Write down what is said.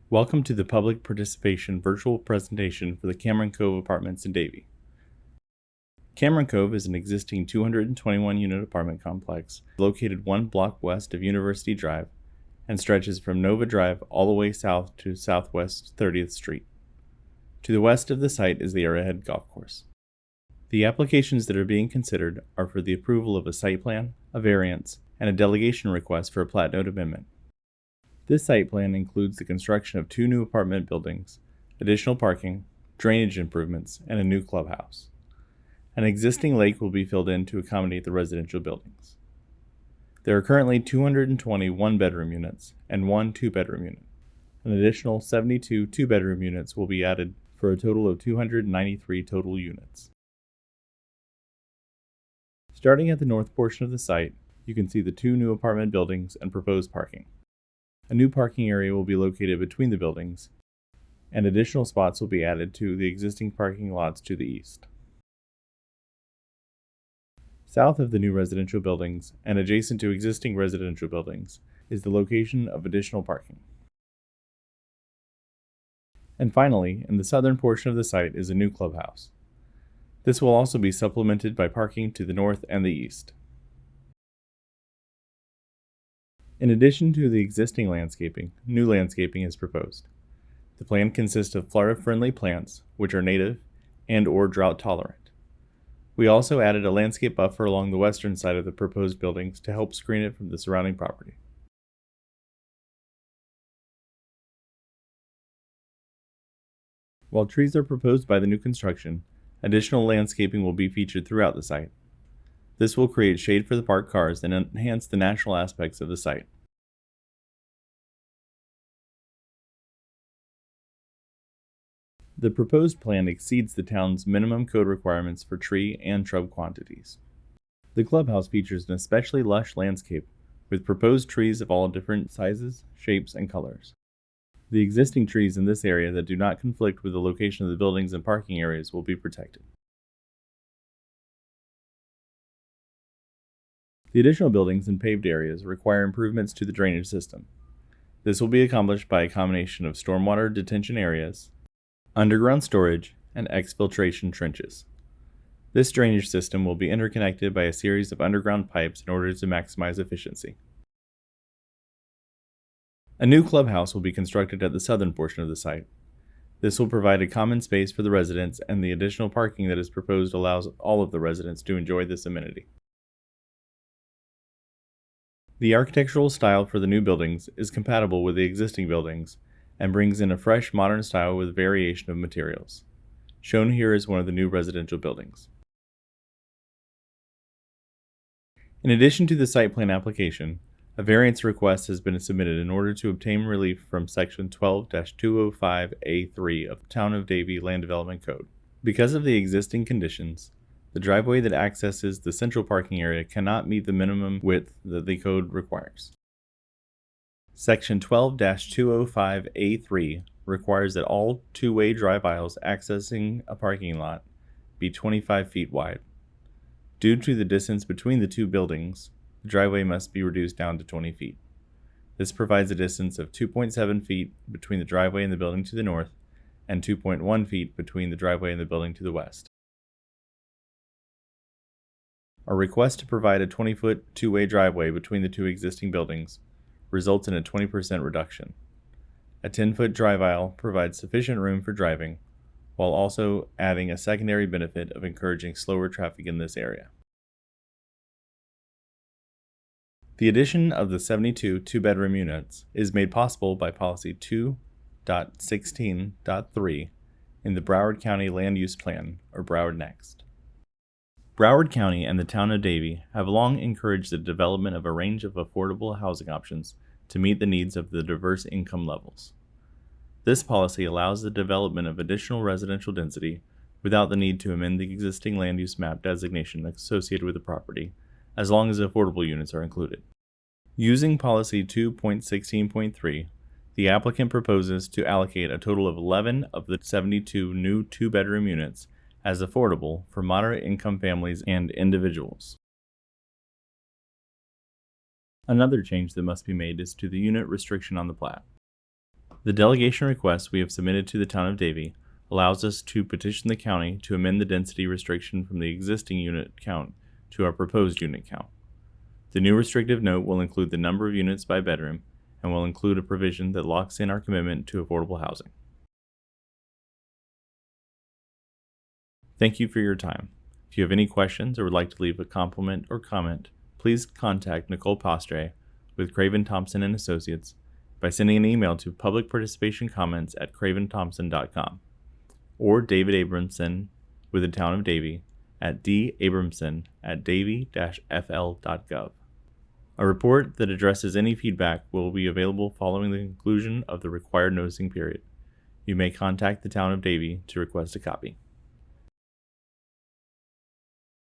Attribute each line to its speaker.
Speaker 1: Welcome to the public participation virtual presentation for the Cameron Cove Apartments in Davie. Cameron Cove is an existing 221-unit apartment complex located 1 block west of University Drive and stretches from Nova Drive all the way south to Southwest 30th Street. To the west of the site is the Arrowhead Golf Course. The applications that are being considered are for the approval of a site plan, a variance, and a delegation request for a plat note amendment. This site plan includes the construction of 2 new apartment buildings, additional parking, drainage improvements, and a new clubhouse. An existing lake will be filled in to accommodate the residential buildings. There are currently 220 one-bedroom units and 1 two-bedroom unit. An additional 72 two-bedroom units will be added for a total of 293 total units. Starting at the north portion of the site, you can see the 2 new apartment buildings and proposed parking. A new parking area will be located between the buildings, and additional spots will be added to the existing parking lots to the east. South of the new residential buildings, and adjacent to existing residential buildings, is the location of additional parking. And finally, in the southern portion of the site is a new clubhouse. This will also be supplemented by parking to the north and the east. In addition to the existing landscaping, new landscaping is proposed. The plan consists of flora-friendly plants, which are native and/or drought-tolerant. We also added a landscape buffer along the western side of the proposed buildings to help screen it from the surrounding property. While trees are proposed by the new construction, additional landscaping will be featured throughout the site. This will create shade for the parked cars and enhance the natural aspects of the site. The proposed plan exceeds the town's minimum code requirements for tree and shrub quantities. The clubhouse features an especially lush landscape with proposed trees of all different sizes, shapes, and colors. The existing trees in this area that do not conflict with the location of the buildings and parking areas will be protected. The additional buildings and paved areas require improvements to the drainage system. This will be accomplished by a combination of stormwater detention areas, underground storage, and exfiltration trenches. This drainage system will be interconnected by a series of underground pipes in order to maximize efficiency. A new clubhouse will be constructed at the southern portion of the site. This will provide a common space for the residents, and the additional parking that is proposed allows all of the residents to enjoy this amenity. The architectural style for the new buildings is compatible with the existing buildings and brings in a fresh modern style with variation of materials. Shown here is one of the new residential buildings. In addition to the site plan application, a variance request has been submitted in order to obtain relief from Section 12-205A3 of the Town of Davie Land Development Code. Because of the existing conditions, the driveway that accesses the central parking area cannot meet the minimum width that the code requires. Section 12-205A3 requires that all two-way drive aisles accessing a parking lot be 25 feet wide. Due to the distance between the 2 buildings, the driveway must be reduced down to 20 feet. This provides a distance of 2.7 feet between the driveway and the building to the north, and 2.1 feet between the driveway and the building to the west. Our request to provide a 20-foot two-way driveway between the 2 existing buildings results in a 20% reduction. A 10-foot drive aisle provides sufficient room for driving, while also adding a secondary benefit of encouraging slower traffic in this area. The addition of the 72 two-bedroom units is made possible by Policy 2.16.3 in the Broward County Land Use Plan, or Broward Next. Broward County and the Town of Davie have long encouraged the development of a range of affordable housing options to meet the needs of the diverse income levels. This policy allows the development of additional residential density without the need to amend the existing land use map designation associated with the property, as long as affordable units are included. Using Policy 2.16.3, the applicant proposes to allocate a total of 11 of the 72 new two-bedroom units as affordable for moderate income families and individuals. Another change that must be made is to the unit restriction on the plat. The delegation request we have submitted to the town of Davie allows us to petition the county to amend the density restriction from the existing unit count to our proposed unit count. The new restrictive note will include the number of units by bedroom and will include a provision that locks in our commitment to affordable housing. Thank you for your time. If you have any questions or would like to leave a compliment or comment, please contact Nicole Pastre with Craven, Thompson & Associates by sending an email to publicparticipationcomments@craventhompson.com or David Abramson with the town of Davie at dabramson@davie-fl.gov. A report that addresses any feedback will be available following the conclusion of the required noticing period. You may contact the town of Davie to request a copy.